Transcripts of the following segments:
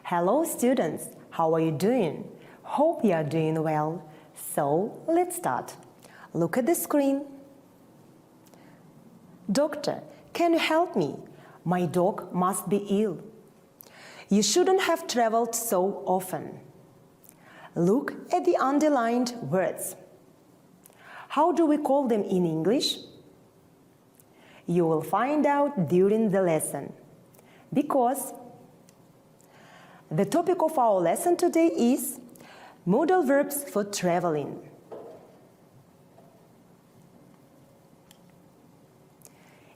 Hello students, how are you doing? Hope you are doing well. So, let's start. Look at the screen. Doctor, can you help me? My dog must be ill. You shouldn't have traveled so often. Look at the underlined words. How do we call them in English? You will find out during the lesson, because the topic of our lesson today is modal verbs for traveling.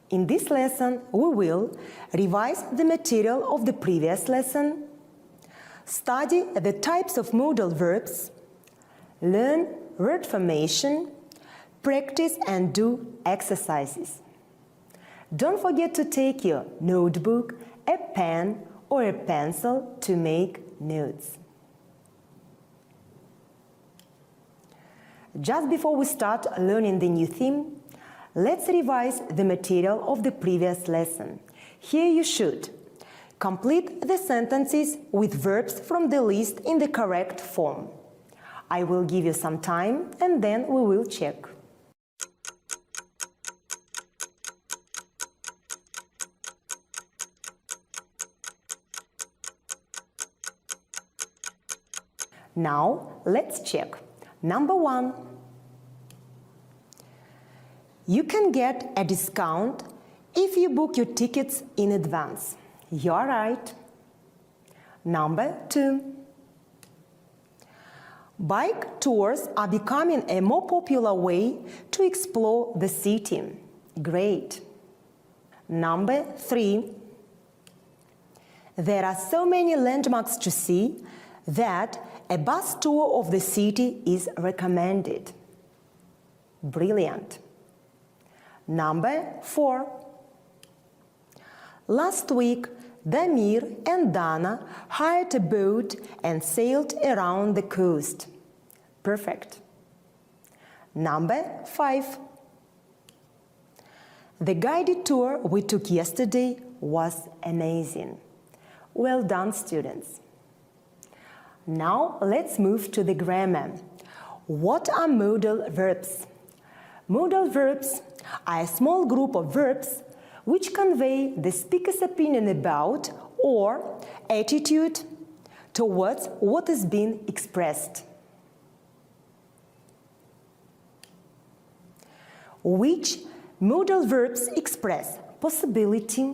In this lesson, we will revise the material of the previous lesson, study the types of modal verbs, learn word formation, practice and do exercises. Don't forget to take your notebook, a pen or a pencil to make notes. Just before we start learning the new theme, let's revise the material of the previous lesson. Here you should complete the sentences with verbs from the list in the correct form. I will give you some time and then we will check. Now, let's check. Number 1. You can get a discount if you book your tickets in advance. You're right. Number 2. Bike tours are becoming a more popular way to explore the city. Great. Number 3. There are so many landmarks to see that a bus tour of the city is recommended. Brilliant. Number 4. Last week, Damir and Dana hired a boat and sailed around the coast. Perfect. Number 5. The guided tour we took yesterday was amazing. Well done, students. Now let's move to the grammar. What are modal verbs? Modal verbs are a small group of verbs which convey the speaker's opinion about or attitude towards what is being expressed. Which modal verbs express possibility,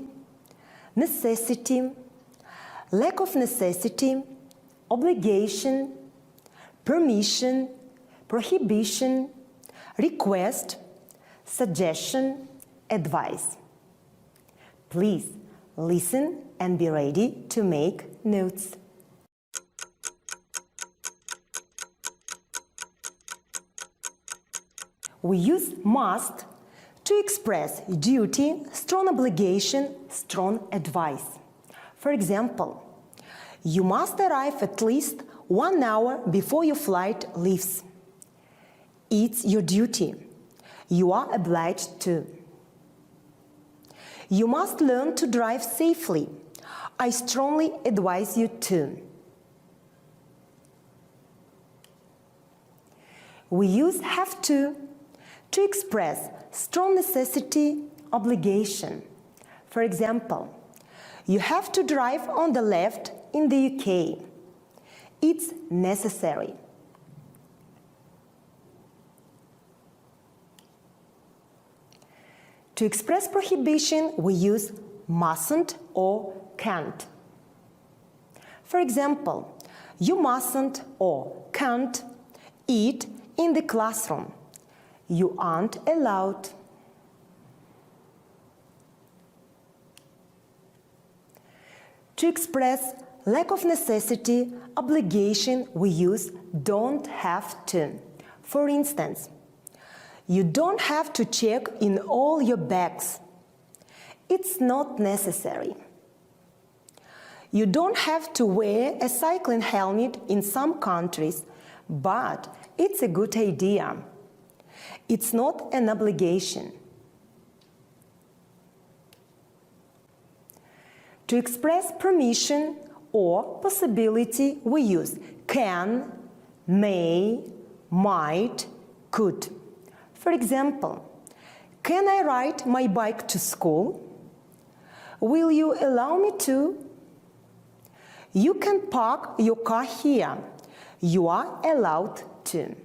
necessity, lack of necessity, obligation, permission, prohibition, request, suggestion, advice. Please listen and be ready to make notes. We use must to express duty, strong obligation, strong advice. For example, you must arrive at least 1 hour before your flight leaves. It's your duty. You are obliged to. You must learn to drive safely. I strongly advise you to. We use have to express strong necessity, obligation. For example, you have to drive on the left in the UK. It's necessary. To express prohibition, we use mustn't or can't. For example, you mustn't or can't eat in the classroom. You aren't allowed. To express lack of necessity, obligation, we use don't have to. For instance, you don't have to check in all your bags. It's not necessary. You don't have to wear a cycling helmet in some countries, but it's a good idea. It's not an obligation. To express permission or possibility, we use can, may, might, could. For example, can I ride my bike to school? Will you allow me to? You can park your car here. You are allowed to.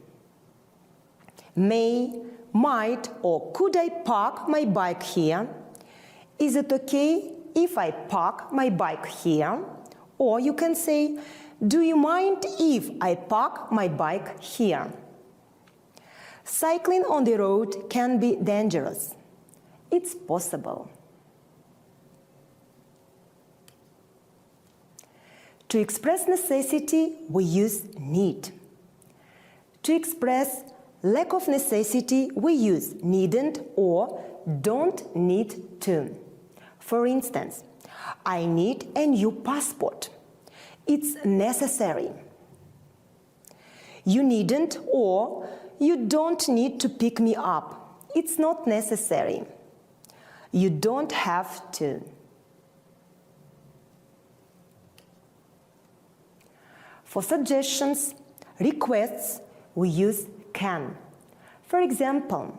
May, might, or could I park my bike here? Is it okay if I park my bike here? Or you can say, do you mind if I park my bike here? Cycling on the road can be dangerous. It's possible. To express necessity, we use need. To express lack of necessity, we use needn't or don't need to. For instance, I need a new passport. It's necessary. You needn't or you don't need to pick me up. It's not necessary. You don't have to. For suggestions, requests, we use can. For example,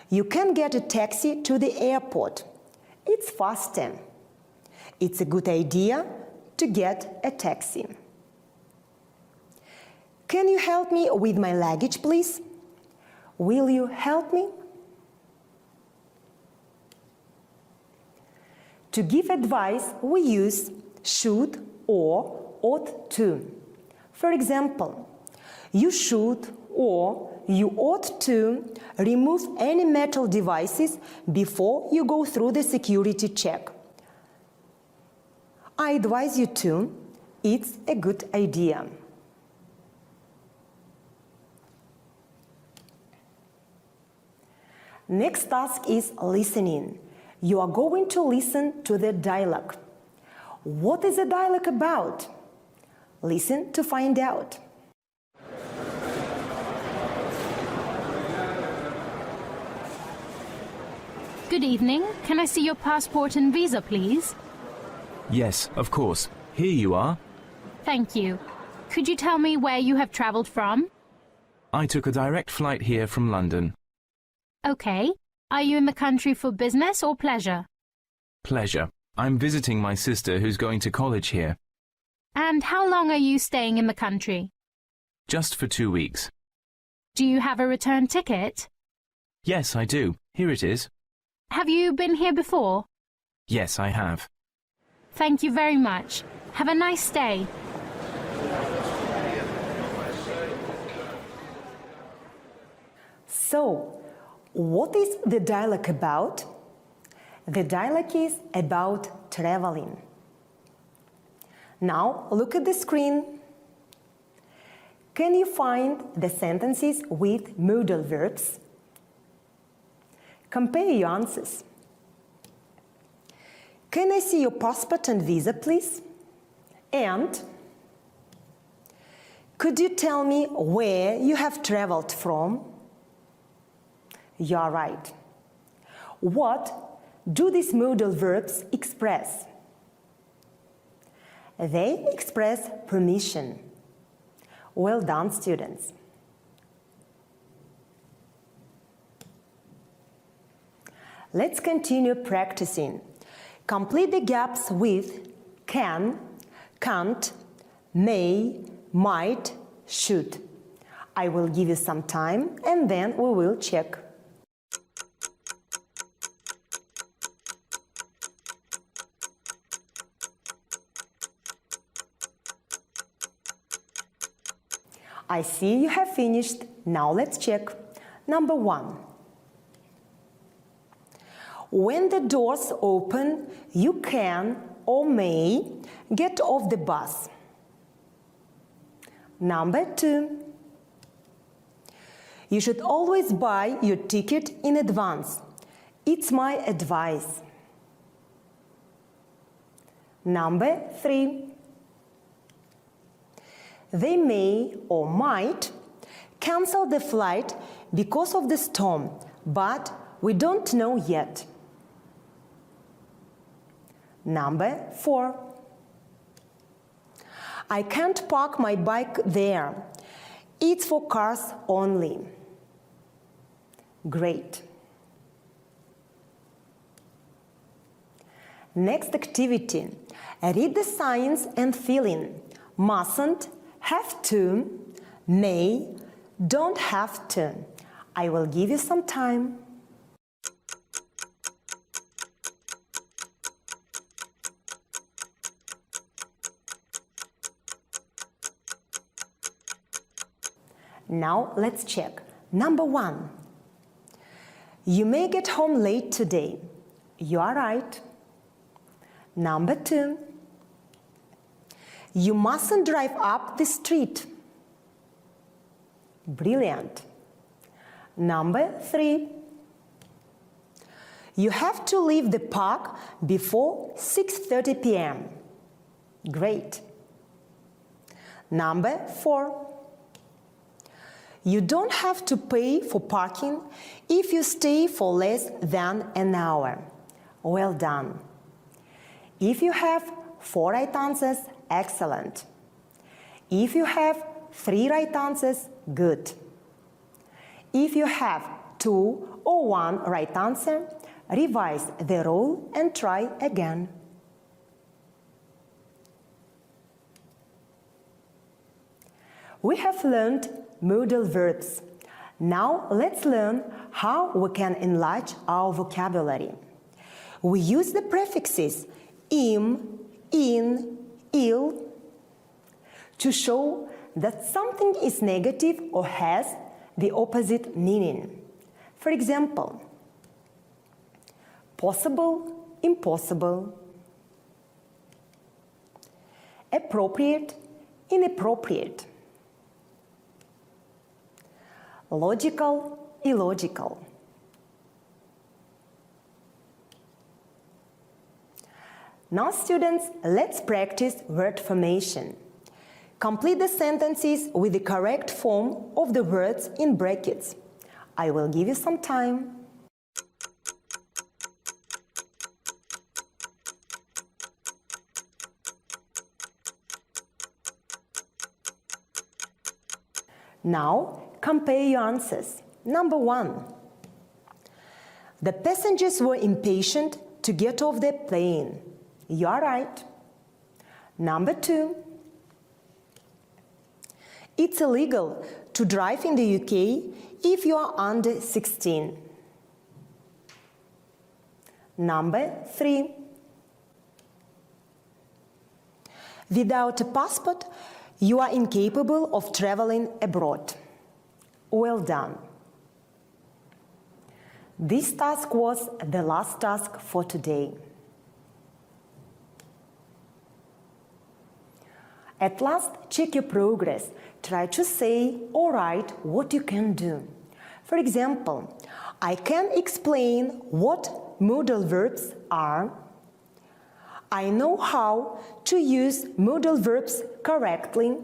you can get a taxi to the airport. It's faster. It's a good idea to get a taxi. Can you help me with my luggage, please? Will you help me? To give advice, we use should or ought to. For example, you should or you ought to remove any metal devices before you go through the security check. I advise you to. It's a good idea. Next task is listening. You are going to listen to the dialogue. What is the dialogue about? Listen to find out. Good evening. Can I see your passport and visa, please? Yes, of course. Here you are. Thank you. Could you tell me where you have travelled from? I took a direct flight here from London. Okay. Are you in the country for business or pleasure? Pleasure. I'm visiting my sister who's going to college here. And how long are you staying in the country? Just for 2 weeks. Do you have a return ticket? Yes, I do. Here it is. Have you been here before? Yes, I have. Thank you very much. Have a nice day. So, what is the dialogue about? The dialogue is about traveling. Now, look at the screen. Can you find the sentences with modal verbs? Compare your answers. Can I see your passport and visa, please? And could you tell me where you have traveled from? You are right. What do these modal verbs express? They express permission. Well done, students. Let's continue practicing. Complete the gaps with can, can't, may, might, should. I will give you some time and then we will check. I see you have finished. Now let's check. Number 1. When the doors open, you can or may get off the bus. Number 2. You should always buy your ticket in advance. It's my advice. Number 3. They may or might cancel the flight because of the storm, but we don't know yet. Number 4. I can't park my bike there. It's for cars only. Great. Next activity. Read the signs and fill in. Mustn't, have to, may, don't have to. I will give you some time. Now let's check. Number 1. You may get home late today. You are right. Number 2. You mustn't drive up the street. Brilliant. Number 3. You have to leave the park before 6:30 p.m. Great. Number 4. You don't have to pay for parking if you stay for less than an hour. Well done. If you have 4 right answers, excellent. If you have 3 right answers, good. If you have 2 or 1 right answer, revise the rule and try again. We have learned modal verbs. Now let's learn how we can enlarge our vocabulary. We use the prefixes im, in, il to show that something is negative or has the opposite meaning. For example, possible, impossible, appropriate, inappropriate, logical, illogical. Now students, let's practice word formation. Complete the sentences with the correct form of the words in brackets. I will give you some time. Now, compare your answers. Number 1. The passengers were impatient to get off their plane. You are right. Number 2. It's illegal to drive in the UK if you are under 16. Number 3. Without a passport, you are incapable of traveling abroad. Well done. This task was the last task for today. At last, check your progress. Try to say or write what you can do. For example, I can explain what modal verbs are. I know how to use modal verbs correctly.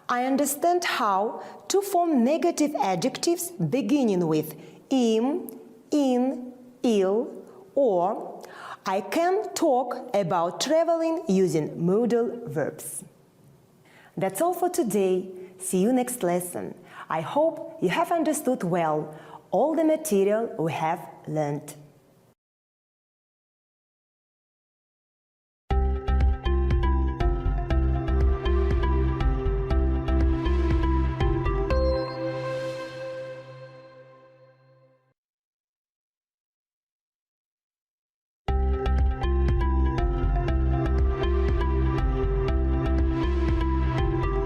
I understand how to form negative adjectives beginning with im, in, il, or I can talk about traveling using modal verbs. That's all for today. See you next lesson. I hope you have understood well all the material we have learned.